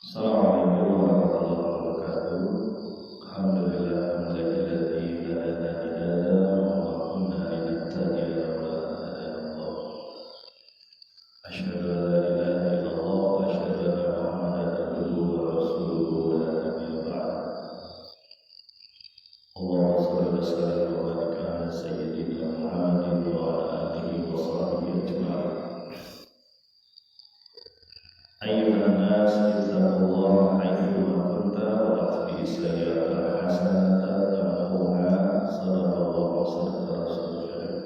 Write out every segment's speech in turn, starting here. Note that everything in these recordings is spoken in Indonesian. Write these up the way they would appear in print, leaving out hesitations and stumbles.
Assalamualaikum warahmatullahi wabarakatuh. Alhamdulillah alladzi hadana li hadza wa ma kunna linahtadiya laula an hadana Allah. Asyhadu an la ilaha illallah wa asyhadu anna Muhammadan abduhu wa rasuluhu la nabiyya ba'd. Allahumma shalli wa sallim wa barik ala sayyidina Muhammadin wa ala alihi wa sahbihi ajma'in. Ayyuhan nas ittaqullaha haitsu kunta wa atbi'is sayyi'ata hasanatan tamhuha sadaqallahu sadaqa rasulul karim.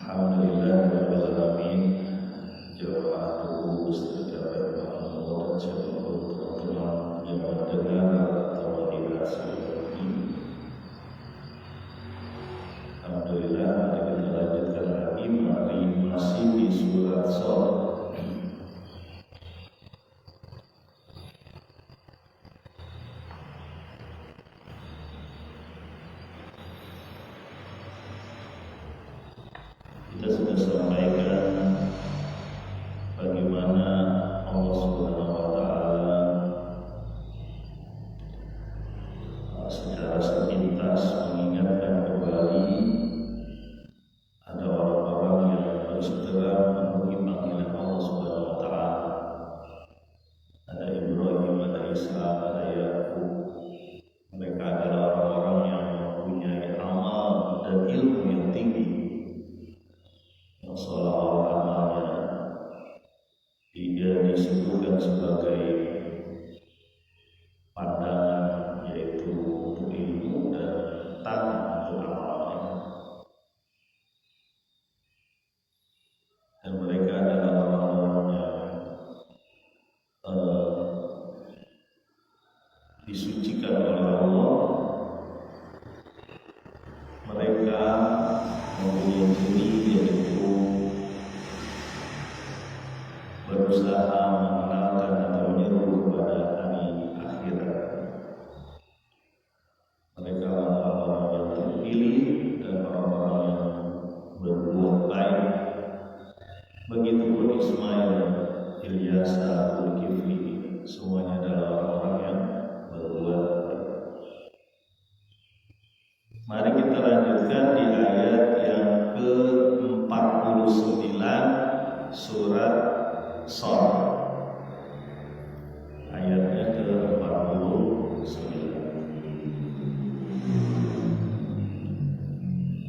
Alhamdulillah rabbil alamin. Jawabatu mustajabah Allah dan syukur teman-teman yang mendengar atau dibahas ini. Alhamdulillah kita lanjutkan lagi masih di surat Shad. Kita sudah sampaikan bagaimana Allah Subhanahu wa taala secara sepintas mengingatkan kembali ada orang-orang yang harus segera memenuhi panggilan Allah Subhanahu wa taala. Ada Ibrahim, ada Ishak, ada Yakub. Mereka adalah orang-orang yang mempunyai amal dan ilmu yang tinggi, yang seolah-olah amalnya dia disebutkan sebagai pandangan, yaitu untuk ilmu, dan tangan untuk amalnya. Dan mereka adalah orang-orang yang disucikan oleh Allah. Mereka mempunyai ciri, yaitu berusaha mengenalkan atau menyeru kepada hari akhirat. Mereka adalah orang yang terpilih dan orang-orang yang berbuat baik. Begitupun Ismail, Ilyasa, Zulkifli, semuanya adalah orang-orang yang berbuat baik. Mari kita lanjutkan di ayat yang ke-49 surat Shad. Ayatnya ke-49.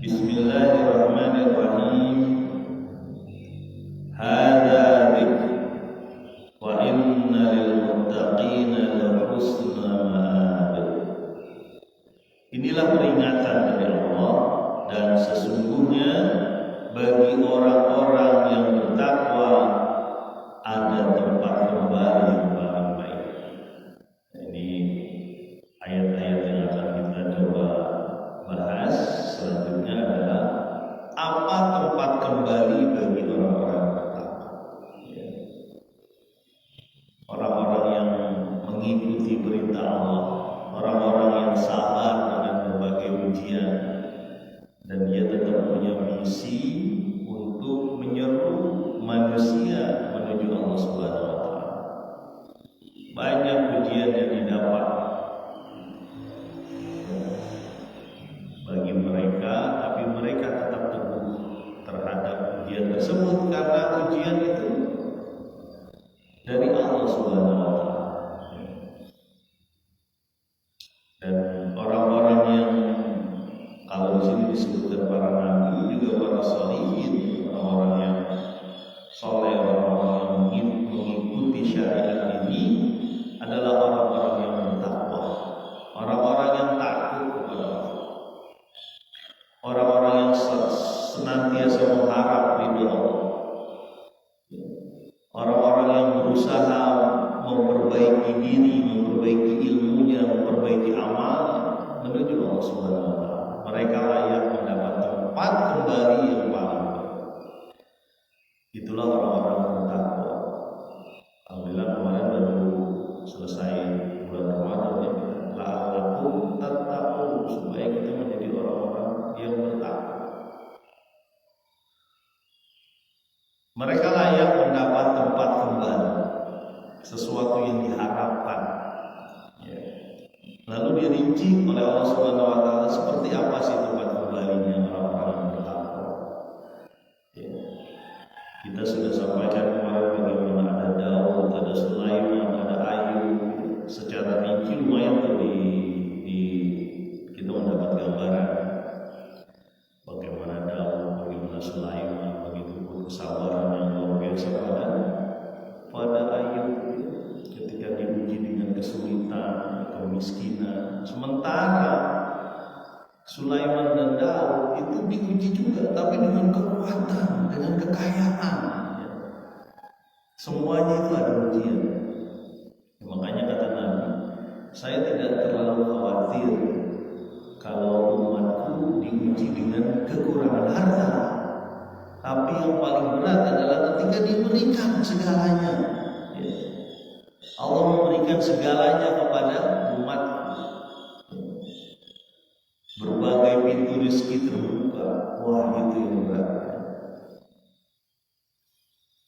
Bismillahirrahmanirrahim. Hadza dzikr wa inna lil muttaqina la husna ma'ab. Inilah peringatan dari Allah, dan sesungguhnya bagi orang-orang yang bertakwa ada tempat kembali yang paling baik. Ini ayat-ayat yang akan kita coba bahas selanjutnya adalah apa tempat kembali bagi orang-orang bertakwa. Orang-orang yang mengikuti perintah Allah, orang-orang yang sabar dengan berbagai ujian, dan dia tetap punya misi untuk menyeru manusia menuju Allah Subhanahu wa taala. Banyak ujian yang didapat bagi mereka, tapi mereka tetap teguh terhadap ujian tersebut, karena ujian itu dari Allah Subhanahu wa taala. Dan orang-orang yang kalau di sini disebutkan para nabi, juga para sholihin, orang-orang yang soleh, orang-orang yang mengikuti syariat ini adalah orang-orang yang bertakwa, orang-orang yang takut kepada Allah, orang-orang yang senantiasa mengharap ridho Allah, orang-orang yang berusaha memperbaiki diri, memperbaiki ilmunya, memperbaiki amalnya menuju Allah Subhanahu wa taala. Mereka layak mendapat tempat kembali yang paling baik. Itulah orang-orang bertakwa. Alhamdulillah kemarin baru selesai bulan Ramadan ya. La'allakum tattaqun, supaya kita menjadi orang-orang yang bertakwa. Mereka layak mendapat tempat kembali, sesuatu yang diharapkan. Ya. Lalu dirinci oleh Allah Subhanahu wa taala seperti apa sih tempat kembalinya orang-orang yang bertakwa. Ya. Kita sudah sampaikan kemarin bagaimana ada Daud, ada Sulaiman, ada Ayub. Secara rinci lumayan tuh kita mendapat gambaran bagaimana Daud, bagaimana Sulaiman, begitu kesabaran yang luar biasa pada Ayub ketika diuji dengan kesulitan, kemiskinan. Sementara Sulaiman dan Daud itu diuji juga, tapi dengan kekuatan, dengan kekayaan. Semuanya itu ada ujian. Makanya kata Nabi, saya tidak terlalu khawatir kalau umatku diuji dengan kekurangan harta, tapi yang paling berat adalah ketika diberikan segalanya. Allah memberikan segalanya kepada umat. Berbagai pintu rezeki terbuka. Wah, itu yang berat.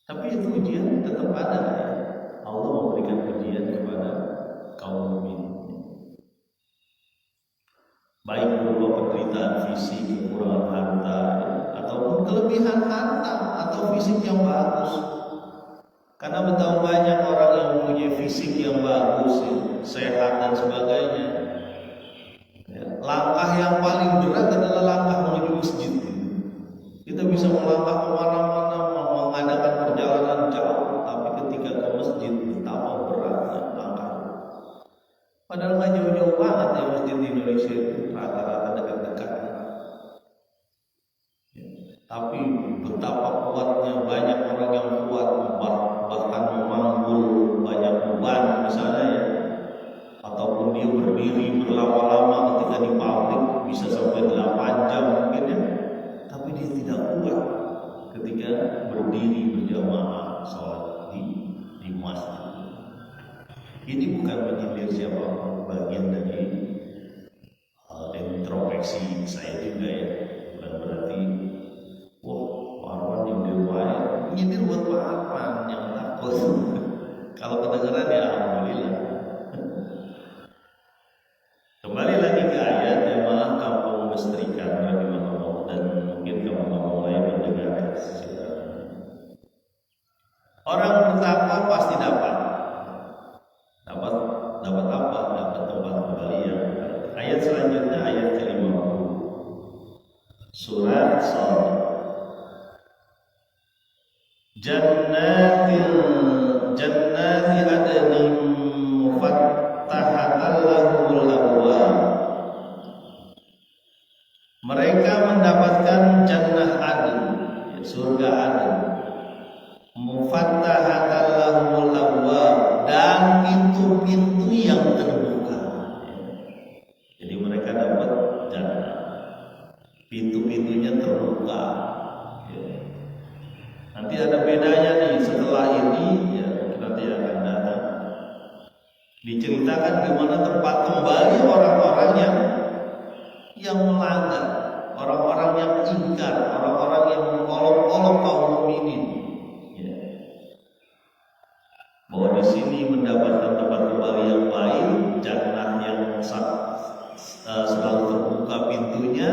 Tapi itu ujian tetap ada. Allah memberikan ujian kepada kaum mukmin. Baik berupa penderitaan fisik, kekurangan harta, ataupun kelebihan harta atau fisik yang bagus. Karena betapa banyak orang yang mempunyai fisik yang bagus, sehat dan sebagainya. Langkah yang paling berat adalah langkah menuju masjid. Kita bisa melangkah kemana-mana, mengadakan perjalanan jauh, tapi ketika ke masjid betapa beratnya langkah. Padahal nggak jauh-jauh banget ya masjid di Indonesia itu, rata-rata dekat-dekat. Tapi betapa kuatnya, banyak orang yang kuat, bahkan memanggul banyak beban misalnya ya, ataupun dia berdiri berlama-lama ketika di pabrik bisa sampai 8 jam mungkin ya, tapi dia tidak kuat ketika berdiri berjamaah sholat di masjid. Ini bukan menyindir siapapun, bagian dari introspeksi saya juga ya, bukan berarti wah Pak Arwan nyindir buat Pak Arwan yang takut. Kalau kedengaran ya alhamdulillah. Kembali lagi ke ayat jemaah kampung Mestrikan rahimahullah, dan mungkin kampung lain mendengar. Orang bertakwa pasti dapat apa? Dapat tempat kembali yang baik. Ayat selanjutnya ayat ke-50 surat Shad. Jannati adnin mufattahatan lahumul abwab. Mereka mendapatkan jannah adn, surga adn, mufattahatan lahumul abwab, dan pintu-pintu yang terbuka. Jadi mereka dapat jannah, pintu-pintunya terbuka. Nanti ada bedanya nih setelah ini ya, nanti akan datang diceritakan gimana tempat kembali orang-orang yang melanggar, orang-orang yang ingkar, orang-orang yang mengolok-olok kaum mukminin. Ya. Bahwa di sini mendapatkan tempat kembali yang baik, jannah yang selalu terbuka pintunya,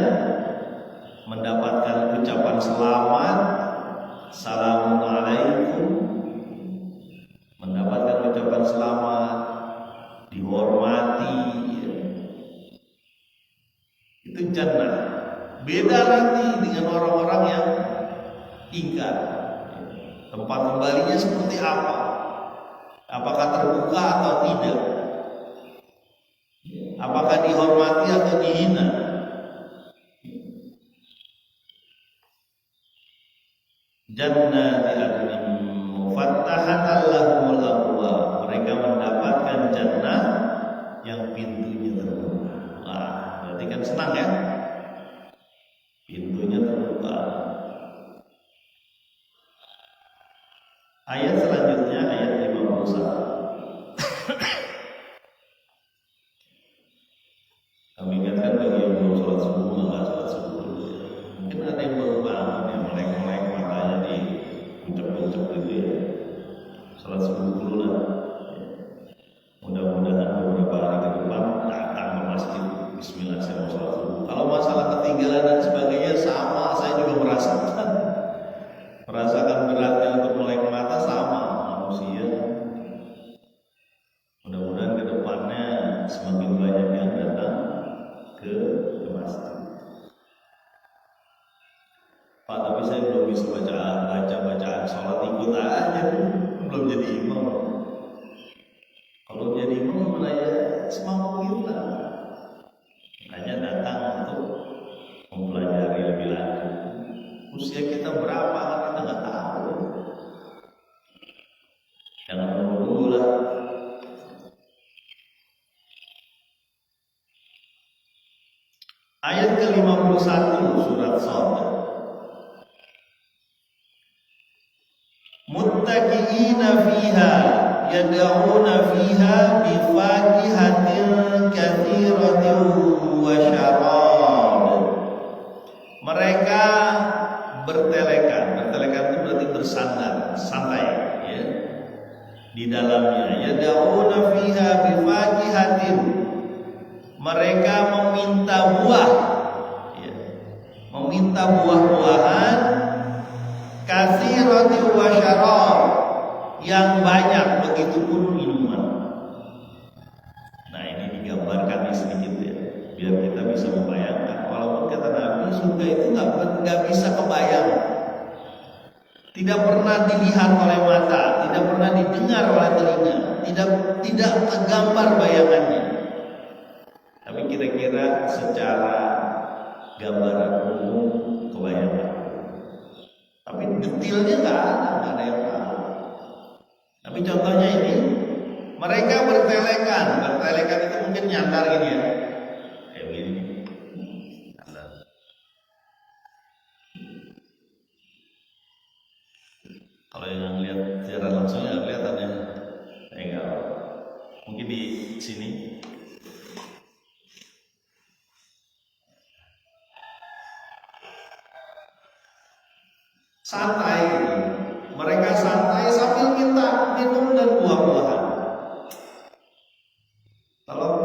mendapatkan ucapan selamat, Assalamualaikum, mendapatkan ucapan selamat, dihormati, ya. Itu jannah. Beda nanti dengan orang-orang yang ingkar. Tempat kembalinya seperti apa? Apakah terbuka atau tidak? Apakah dihormati atau dihina? Jannati adnin mufattahatan lahumul abwab. Mereka mendapatkan jannah yang pintunya terbuka. Wah, berarti kan senang ya? Pintunya terbuka. Ayat selanjutnya ayat 51. Kami ingatkan bagi yang belum sholat subuh, maka sholat subuh dulu ya. Mungkin ada yang baru bangun yang melek-melek matanya di ucap sholat subuh dulu lah. Mudah-mudahan beberapa hari ke depan datang ke masjid, bismillah saya mau sholat subuh. Kalau masalah ketinggalan dan sebagainya sama, saya juga merasakan beratnya untuk melek mata sama manusia. Mudah-mudahan ke depannya semakin banyak yang datang ke masjid. Pak, tapi saya belum bisa bacaan sholat, ikut aja, belum jadi imam. Kalau jadi imam gimana ya, semampu kita. Hanya datang untuk mempelajari lebih lanjut. Usia kita berapa kita nggak tahu. Jangan menunggu lah. Ayat ke-51 surat Shad. Muttaqiina fiha yad'una fiha bi fakihatin katsiratin wa syarab. Mereka bertelekan itu berarti bersandar, santai ya. Di dalamnya yad'una fiha bi fakihatin, mereka meminta buah ya. Meminta buah-buahan, katsiratin wa syarab, yang banyak, begitupun minuman. Nah, ini digambarkan sedikit ya, biar kita bisa membayangkan. Walaupun kata Nabi, surga itu nggak bisa kebayang, tidak pernah dilihat oleh mata, tidak pernah didengar oleh telinga, tidak tergambar bayangannya. Tapi kira-kira secara gambaran umum kebayangan. Tapi detailnya nggak ada yang tahu. Tapi contohnya ini, mereka bertelekan itu mungkin nyandar gini ya, kayak begini, nyandar. Kalau yang lihat secara langsung ya kelihatan ya, enggak. Mungkin di sini. Santai, mereka santai sambil minta minum dan buah-buahan. Tolong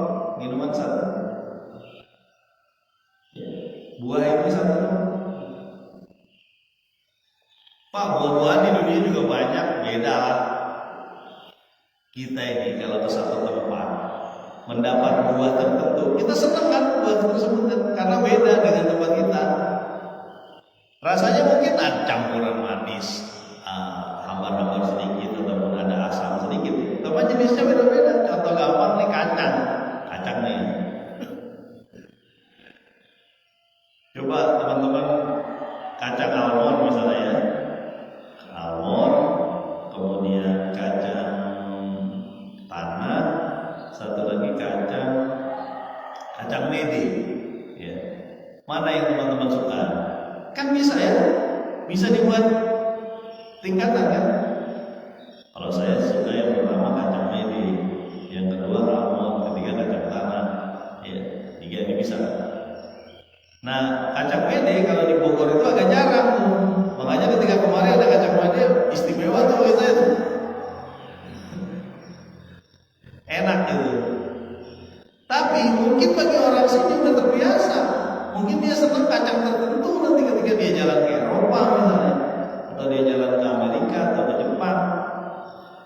minuman satu, buah ini satu. Pak, buah-buahan di dunia juga banyak, beda. Kita ini kalau ke satu tempat mendapat buah tertentu, kita senang kan buah tersebut karena beda dengan tempat kita. Rasanya mungkin ada campuran manis, hambar-hambar sedikit, ataupun ada asam sedikit. Tapi jenisnya beda-beda. Contoh gampang nih, kacang nih. Coba teman-teman, kacang almond misalnya ya, almond, kemudian kacang tanah, satu lagi kacang mede. Ya. Mana yang teman-teman suka? Kan bisa ya, bisa dibuat tingkatan kan. Kalau saya suka yang pertama kacang mede, yang kedua almond, ketiga kacang tanah, ya, tiga ini bisa. Nah, kacang mede kalau di Bogor itu agak jarang tuh. Makanya ketika kemarin ada kacang mede, istimewa tuh bagi saya tuh. Enak gitu. Tapi mungkin bagi orang sini udah terbiasa. Mungkin dia senang kacang tertentu nanti ketika dia jalan ke Eropa misalnya, atau dia jalan ke Amerika atau ke Jepang,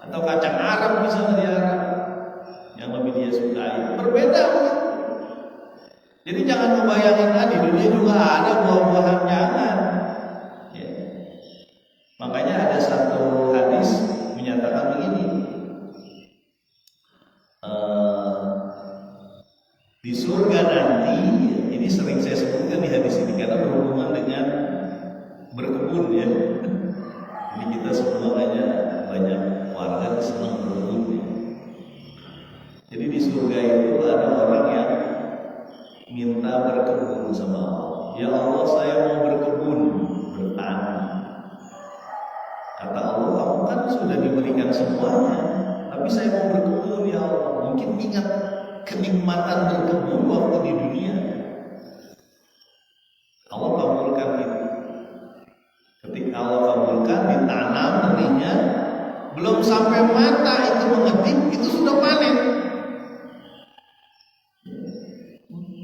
atau kacang Arab misalnya di Arab, yang lebih dia sukai. Berbeda mungkin. Jadi jangan membayangin di dunia juga ada buah-buahan, jangan. Ya. Makanya ada satu hadis menyatakan begini. Di surga nanti, ini sering saya sebutkan di hadis ini karena berhubungan dengan berkebun ya. Ini kita semua banyak warga senang berkebun ya. Jadi di surga itu ada orang yang minta berkebun sama Allah. Ya Allah, saya mau berkebun, bertani. Kata Allah, kamu kan sudah diberikan semuanya, tapi saya mau berkebun ya Allah. Mungkin ingat kenikmatan berkebun waktu di dunia. Allah kabulkan itu. Ketika Allah kabulkan, ditanam benihnya, belum sampai mata itu mengedip, itu sudah panen.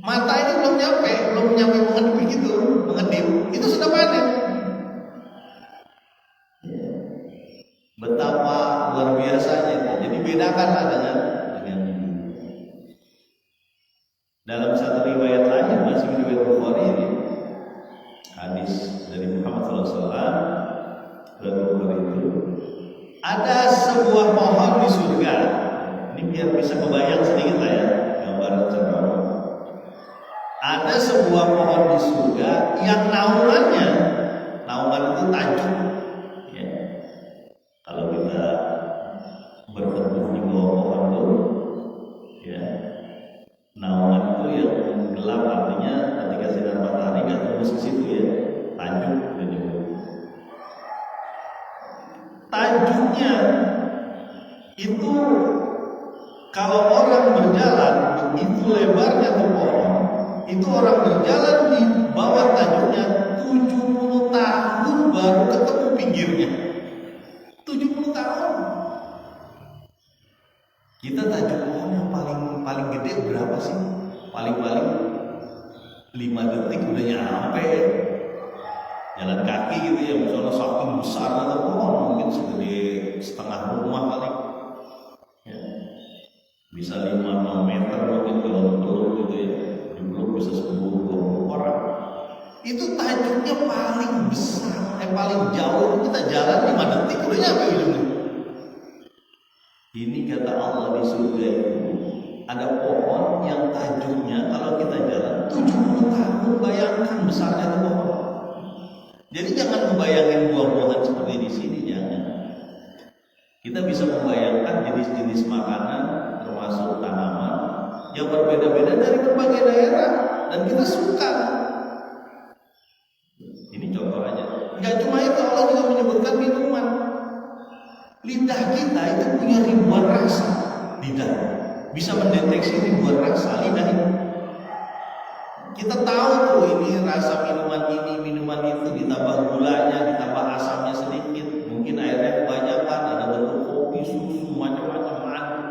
Mata ini belum nyampe mengedip itu sudah panen. Betapa luar biasanya. Jadi bedakanlah dengan dalam satu riwayat lain, masih riwayat Bukhari ini, hadis dari Muhammad SAW, itu ada sebuah pohon di surga. Ini biar bisa kebayang sedikit lah ya, gambaran cerah. Ada sebuah pohon di surga yang naungan itu tajuk. Ya. Kalau kita berteduh di bawah pohon itu, ya, naungan itu yang gelap, artinya ketika sinar matahari nggak tembus ke situ ya, tajuk. Tajuknya itu kalau orang berjalan, itu lebarnya tuh pohon, itu orang berjalan di bawah tajuknya 70 tahun baru ketemu pinggirnya. 70 tahun. Kita tajuk pohon yang paling gede berapa sih? Paling 5 detik udah nyampe. Jalan kaki gitu ya, misalnya saking besar atau pohon mungkin segede setengah rumah kali. Ya. Bisa 5-6 meter mungkin kalau peluk gitu ya. Dipeluk bisa 10-20 orang. Itu tajuknya paling besar, paling jauh. Kita jalan 5 detik udah nyampe ujungnya. Ini kata Allah di surga itu ada pohon yang tajuknya kalau kita jalan 70 tahun, bayangkan besarnya itu pohon. Jadi jangan membayangkan buah-buahan seperti di sini, jangan. Kita bisa membayangkan jenis-jenis makanan termasuk tanaman yang berbeda-beda dari berbagai daerah dan kita suka. Ini contoh aja. Gak cuma itu, Allah juga menyebutkan minuman. Lidah kita itu punya ribuan rasa. Lidah bisa mendeteksi ribuan rasa lidah ini. Kita tahu tuh ini rasa minuman ini, minuman itu, ditambah gulanya, ditambah asamnya sedikit, mungkin airnya kebanyakan, ada bentuk kopi, susu, macam-macam madu.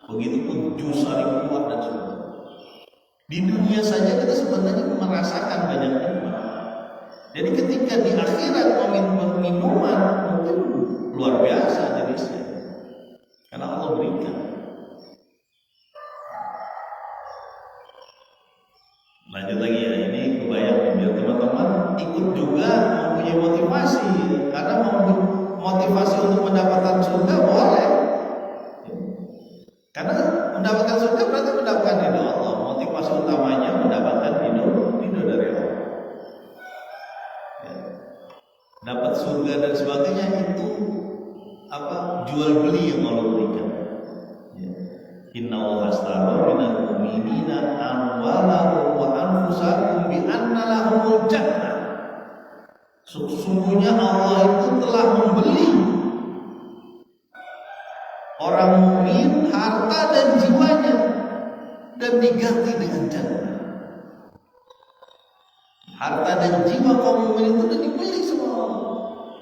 Begitupun jus, sari buah dan sebagainya. Di dunia saja kita sebenarnya merasakan banyak nikmat. Jadi ketika di akhirat meminum minuman mungkin luar biasa jenisnya, karena Allah berikan. Lanjut lagi ya, ini kebayang biar teman-teman ikut juga mempunyai motivasi, karena motivasi untuk mendapatkan surga boleh, karena mendapatkan surga berarti mendapatkan ridho Allah. Motivasi utamanya mendapatkan ridho dari Allah. Ya. Dapat surga dan sebagainya itu jual beli yang Allah berikan. Ya. Innallaha ashtara minal mu'minina amwalahum wa anfusahum bi anna lahumul jannah. Sesungguhnya Allah itu telah membeli orang mukmin harta dan jiwanya dan diganti dengan jannah. Harta dan jiwa kaum mukmin itu sudah dibeli sama Allah.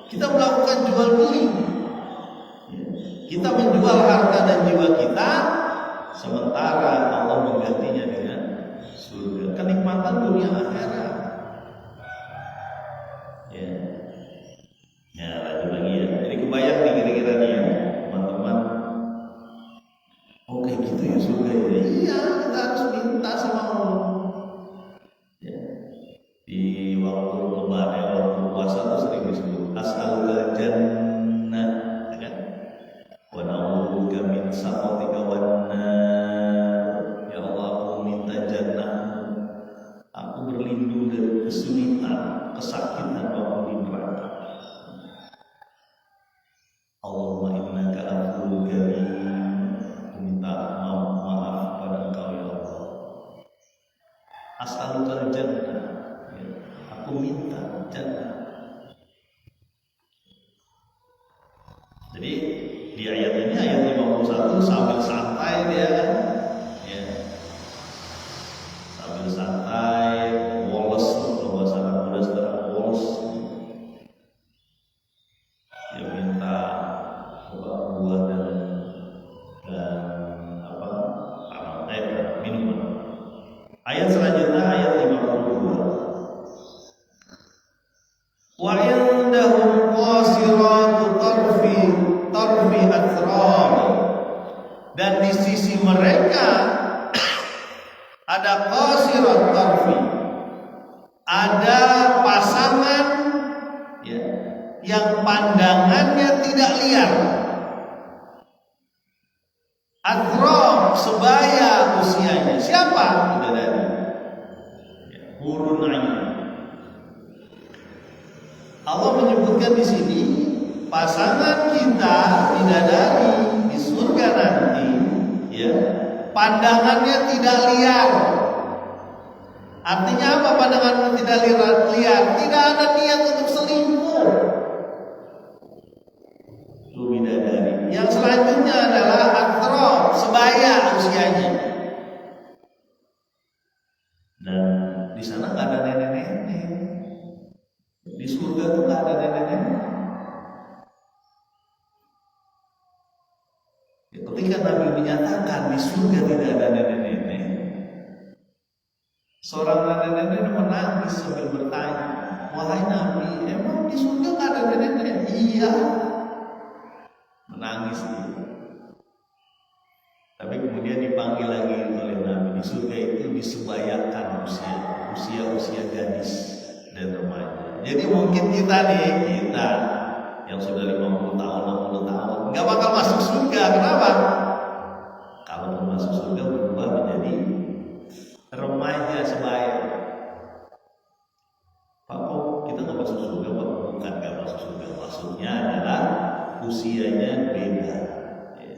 Kita melakukan jual beli. Kita menjual harta dan jiwa kita, sementara Allah menggantinya dengan surga, kenikmatan dunia akhirat. Ya, ya lanjut lagi ya. Jadi kebayang nih kira-kira nih ya, teman-teman. Oh kayak gitu ya surga ya. Iya, kita harus minta sama Allah. Ya. Di waktu lebaran, waktu puasa itu sering disebut as'alul jannah, ya kan? Wa na'udzuka min sakhatika wan nar. Ya Allah, aku minta jannah. Aku berlindung dari kesulitan, kesakitan waktu di neraka. Allahumma innaka afuwwun karim. Aku minta maaf pada Engkau ya Allah. As'alul jannah. Ya, aku minta jannah. Jadi di ayat ini, ayat 51, sambil santai dia kan, ya, sambil santai, woles, kalau bahasa anak muda sekarang woles, dia minta Ayat selanjutnya ayat 52. Wa indahum qasiratu tarfi athram. Dan di sisi mereka ada qasirat tarfi, ada pasangan ya, yang pandangannya tidak liar. Athram, sebaya usianya. Siapa? Bidadari. Ya, hurun 'ain. Allah menyebutkan di sini pasangan kita bidadari di surga nanti, ya, pandangannya tidak liar. Artinya apa pandangannya tidak liar? Tidak ada niat untuk selingkuh. Itu bidadari. Yang selanjutnya adalah athram, sebaya usianya. Dan di sana nggak ada nenek-nenek. Di surga tuh nggak ada nenek-nenek. Ya, ketika Nabi menyatakan di surga tidak ada nenek-nenek, seorang nenek-nenek menangis sambil bertanya, wahai Nabi, emang di surga nggak ada nenek-nenek? Iya, menangis dia. Tapi kemudian dipanggil lagi oleh Nabi, di surga itu disebayakan usia gadis dan remaja. Jadi mungkin kita yang sudah 50 tahun, 60 tahun nggak bakal masuk surga. Kenapa? Kalau masuk surga berubah menjadi remaja sebaya. Pak, kok kita nggak masuk surga? Pak, bukan nggak masuk surga. Maksudnya adalah usianya beda. Ya.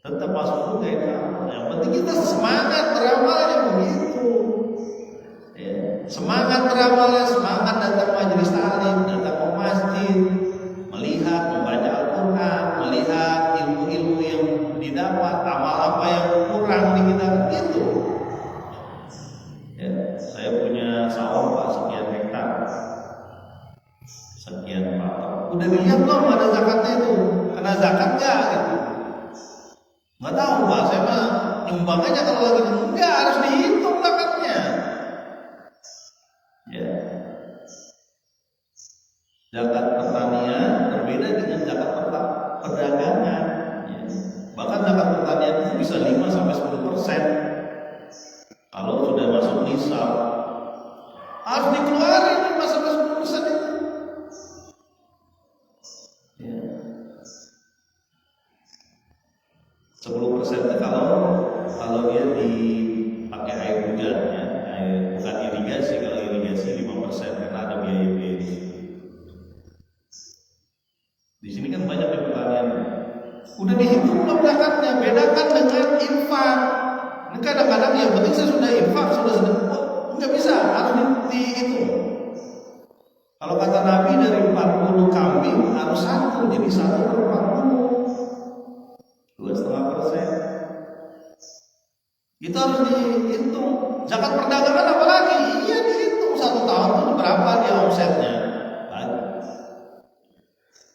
Tetap masuk surga ya. Yang penting kita semangat beramalnya begitu. Ya. Semangat beramalnya, semangat datang majelis taklim, datang ke masjid, melihat, membaca Al-Quran, melihat ilmu-ilmu yang didapat, amal apa yang kurang di kita begitu. Ya, saya punya sawah Pak sekian hektar, sekian Pak. Udah dilihat belum ada zakatnya itu? Kena zakat nggak gitu? Nggak tahu Pak, saya mah nyumbang aja kalau lagi enggak, harus dihitung zakatnya. Ya. Zakat pertanian berbeda dengan zakat perdagangan. Ya. Bahkan zakat pertanian itu bisa 5-10%. Kalau sudah masuk nisab, harus dikeluarin 5-10% itu. Ya. 10% itu kalau dia dipakai air hujan, ya, bukan irigasi. Kalau irigasi 5% karena ada biaya-biaya di situ. Di sini kan banyak pertanian. Udah dihitung belum zakatnya? Bedakan dengan infak. Ini kadang-kadang yang penting saya sudah infak, sudah sedekah. Enggak bisa, harus dihitung. Kalau kata Nabi dari 40 kambing harus 1, jadi 1/40. 2,5%. Itu harus dihitung. Zakat perdagangan apalagi? Iya dihitung 1 tahun itu berapa dia omsetnya.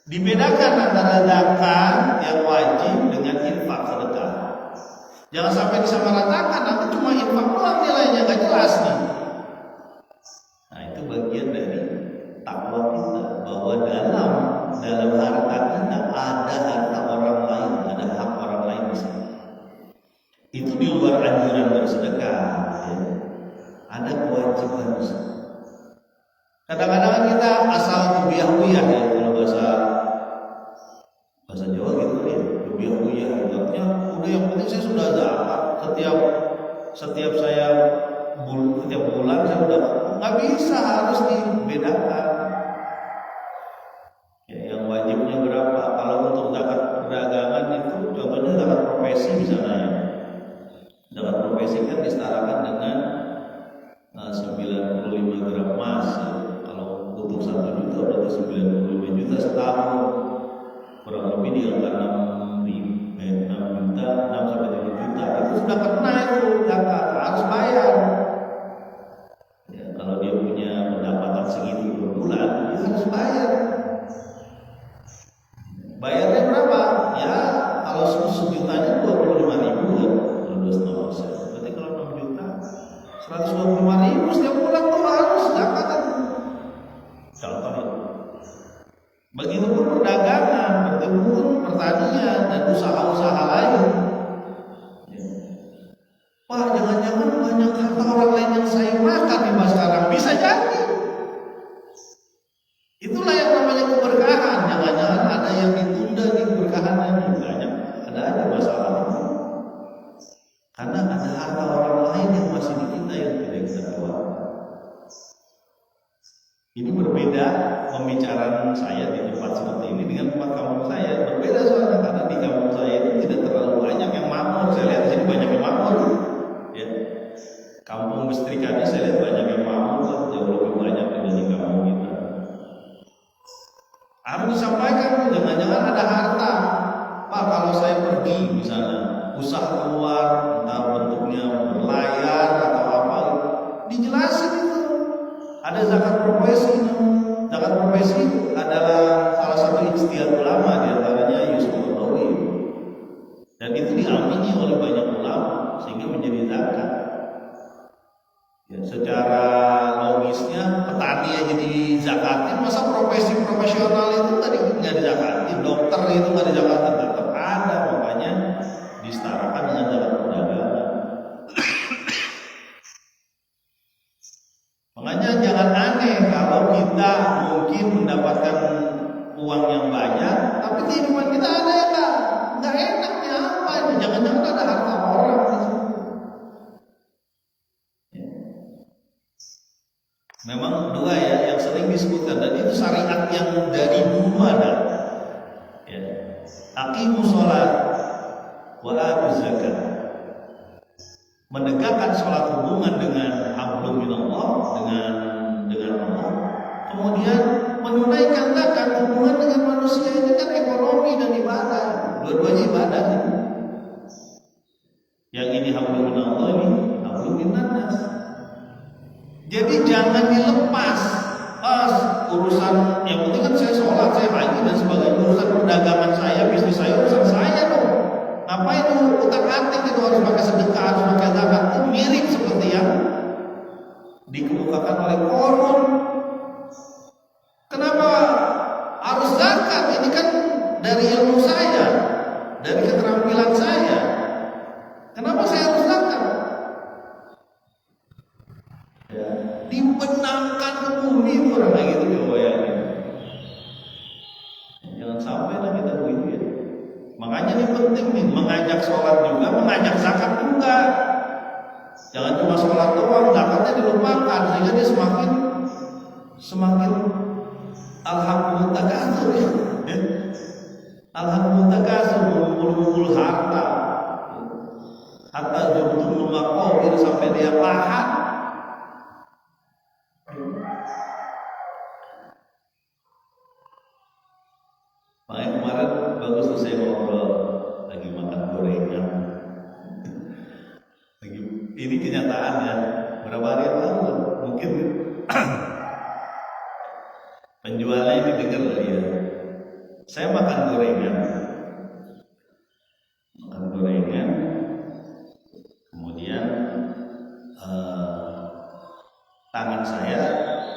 Dibedakan antara zakat yang wajib dengan infak sedekah. Jangan sampai disamaratakan, nanti cuma infak doang nilainya nggak jelas nih. Nah itu bagian dari takwa kita, bahwa dalam harta kita ada harta orang lain, ada hak orang lain di sana. Itu di luar anjuran bersedekah, ya. Ada kewajiban di sana. Kadang-kadang kita asal uyah-uyah ya, kalau bahasa Jawa gitu ya, uyah-uyah. Artinya udah yang penting saya sudah zakat setiap bulan saya udah, nggak bisa, harus dibedakan. Ya, yang wajibnya berapa? Kalau untuk zakat perdagangan itu contohnya zakat profesi misalnya. Zakat profesi kan disetarakan dengan 95 gram emas. Ya. Kalau untuk 1 juta berarti 95 juta setahun. Kurang lebih di angka 6 juta, 6 sampai 7 juta. Itu sudah kena itu zakat, harus bayar. Ya, kalau dia punya pendapatan segitu per bulan, dia harus bayar. Bayarnya berapa? Ya, kalau 1 jutanya 25.000 kan, 12,5%. Berarti kalau 6 juta 125.000 setiap bulan tuh harus zakat. Contoh. Begitu pun perdagangan, begitu pun pertanian dan usaha-usaha lain. Pak, jangan-jangan banyak harta orang lain yang saya makan nih Mas sekarang. Bisa jadi. Itulah yang namanya keberkahan. Jangan-jangan ada yang ditunda di keberkahannya. Banyak, ada aja masalah. Karena ada harta orang lain yang masih di kita yang tidak kita keluarkan. Ini berbeda pembicaraan saya di tempat seperti ini dengan tempat kampung saya. Berbeda soalnya karena di kampung saya itu tidak terlalu banyak yang makmur. Saya lihat di sini banyak yang makmur. Ya. Kampung Bestrikannya saya lihat banyak yang makmur, jauh lebih banyak dibanding kampung kita. Harus disampaikan, jangan-jangan ada harta. Pak, kalau saya pergi misalnya, usaha keluar, entah bentuknya berlayar atau apa, dijelasin itu. Ada zakat profesi. Zakat profesi adalah salah satu ijtihad ulama, diantaranya Yusuf Qaradawi. Dan itu diamini oleh banyak ulama sehingga menjadi zakat. Ya, secara logisnya petani aja dizakatin, masa profesi profesional itu tadi nggak dizakatin, dokter itu nggak dizakatin, tetap ada, makanya disetarakan dengan zakat perdagangan. Makanya jangan aneh kalau kita mungkin mendapatkan uang yang banyak, tapi kehidupan kita ada ya nggak enaknya apa itu? Jangan-jangan ada harta orang. Memang dua ya yang sering disebutkan, dan itu syariat yang dari dulu ada. Ya. Aqimus sholat wa atuz zakat. Menegakkan sholat hubungan dengan hablum minallah, dengan Allah. Kemudian menunaikan zakat, hubungan dengan manusia ini kan ekonomi dan ibadah. Dua-duanya ibadah. Yang ini hablum minallah, ini hablum minannas. Jadi jangan dilepas. Urusan yang penting kan saya sholat, saya haji dan sebagainya. Urusan perdagangan saya, bisnis saya, urusan saya dong. Ngapain itu utak-atik itu harus pakai sedekah, harus pakai zakat? Itu mirip seperti yang dikemukakan oleh Qarun. Kenapa harus zakat? Ini kan dari ilmu saya, dari keterampilan saya. Kenapa saya harus zakat? Ya, dibenamkan ke bumi itu orang kayak gitu coba ya. Jangan sampai lah kita begitu ya. Makanya ini penting nih, mengajak sholat juga, mengajak zakat juga. Jangan cuma sholat doang, zakatnya dilupakan sehingga dia semakin alhamdulillah takasur ya. Alhamdulillah takasur, mengumpul harta. Hatta jumtul maqabir, sampai dia lahat. Makanya kemarin bagus tuh saya ngobrol lagi makan gorengan. Ini kenyataan ya. Berapa hari yang lalu mungkin penjualnya ini dengar ya. Saya makan gorengan, kemudian tangan saya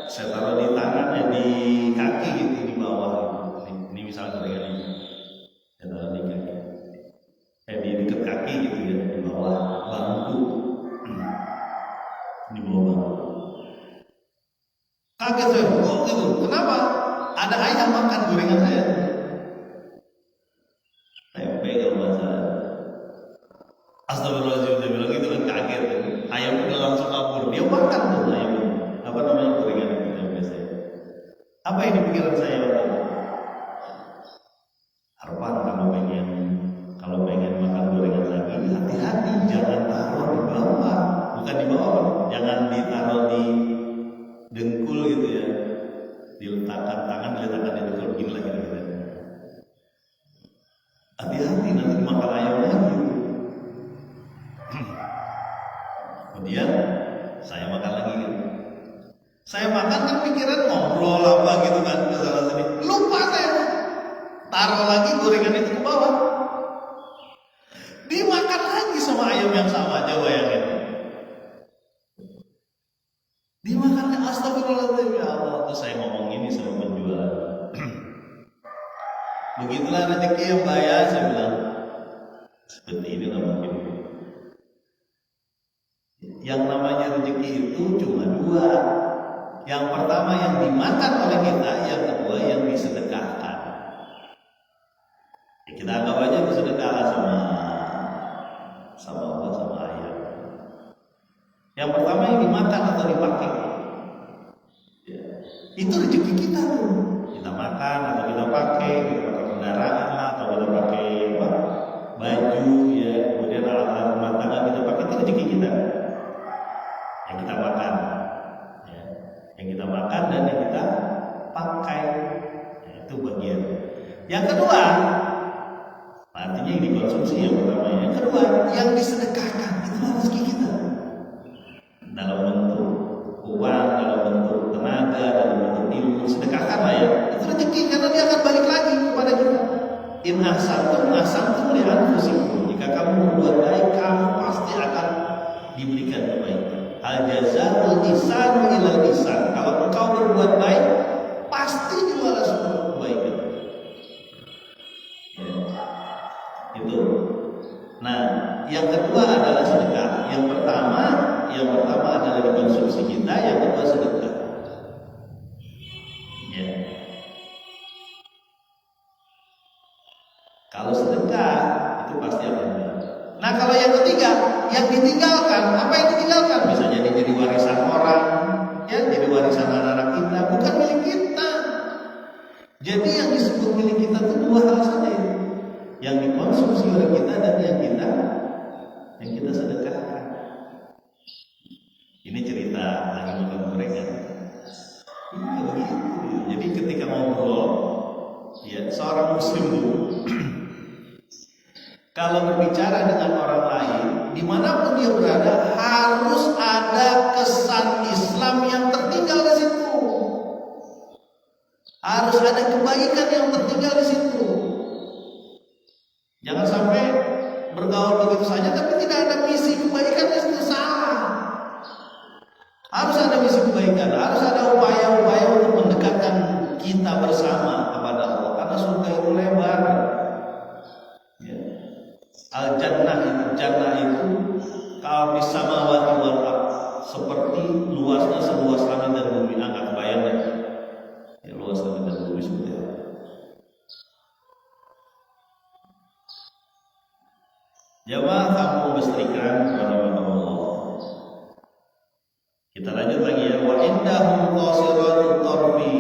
taruh di tangan di kaki gitu, di bawah. Ini misalnya gorengan ini saya taruh di kaki, di dekat kaki gitu ya, di bawah bangku, di bawah bangku. Kaget saya, kok gitu? Kenapa? Ada ayam makan gorengan saya. Tempe kalau bahasa. Astagfirullahaladzim, dia bilang gitu kan, kaget. Ayamnya langsung kabur, dia makan tuh ayamnya. Apa namanya gorengan itu tempe saya? Apa ini pikiran saya waktu itu? Harpan kalau pengen makan gorengan lagi, hati-hati, jangan taruh di bawah, bukan di bawah, jangan ditaruh di dengkul gitu ya, diletakkan tangan, diletakkan di dengkul, gini lagi gitu. Hati-hati nanti makan ayam lagi. Kemudian saya makan lagi gitu. Saya makan kan pikiran ngobrol apa gitu kan, kesana sini, lupa saya taruh lagi gorengan itu ke bawah, dimakan lagi sama ayam yang sama. Coba bayangin. Begitulah rezeki yang bahaya, saya bilang. Seperti ini nggak mungkin. Yang namanya rezeki itu cuma dua. Yang pertama yang dimakan oleh kita, yang kedua yang disedekahkan. Ya, kita anggap aja bersedekah sama Allah, sama ayah. Yang pertama yang dimakan atau dipakai, ya, itu rezeki kita tuh. Kita makan atau kita pakai kendaraan atau kita pakai apa, baju, ya, kemudian alat rumah tangga kita pakai, itu rezeki kita. Yang kita makan, ya, yang kita makan dan yang kita pakai, ya, itu bagian. Yang kedua, artinya yang dikonsumsi yang pertama. Yang kedua, yang disedekahkan, itu rezeki kita. Dalam bentuk uang, dalam bentuk tenaga, dalam bentuk ilmu, sedekahkan lah ya. Itu rezeki karena dia akan balik lagi kepada kita. In ahsantum li anfusikum. Jika kamu berbuat baik, kamu pasti akan diberikan kebaikan. Al jazaa'ul ihsan ilal ihsan. Kalau engkau berbuat baik, pasti dibalas kebaikan. Ya. Itu. Nah, yang kedua adalah sedekah. Yang pertama adalah dikonsumsi kita, yang kedua sedekah. Ya. Kalau sedekah itu pasti akan baik. Nah, kalau yang ketiga, yang ditinggalkan, apa yang ditinggalkan? Bisa jadi warisan orang, ya, jadi warisan anak-anak kita, bukan milik kita. Jadi yang disebut milik kita itu dua hal saja, yang dikonsumsi oleh kita dan yang kita sedekahkan. Ini cerita lagi makan gorengan. Ini begitu. Jadi ketika ngobrol, ya, seorang muslim dulu kalau berbicara dengan orang lain, dimanapun dia berada, harus ada kesan Islam yang tertinggal di situ. Harus ada kebaikan yang tertinggal di situ. Jangan sampai bergaul begitu saja, tapi tidak ada misi kebaikan di situ, salah. Harus ada misi kebaikan, harus ada upaya-upaya untuk mendekatkan kita bersama kepada Allah, karena surga itu lebar. Al-jannah itu kalau di samawati wal ardh, seperti luasnya seluas langit dan bumi. Angkat bayangnya, ya, luas langit dan bumi seperti apa. Jamaah kamu membesarkan kepada Allah. Kita lanjut lagi ya. Wa indahum qasiratut tarfi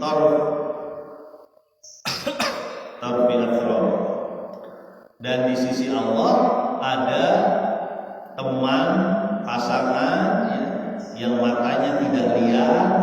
athram. Dan di sisi Allah ada teman pasangan, ya, yang matanya tidak lihat,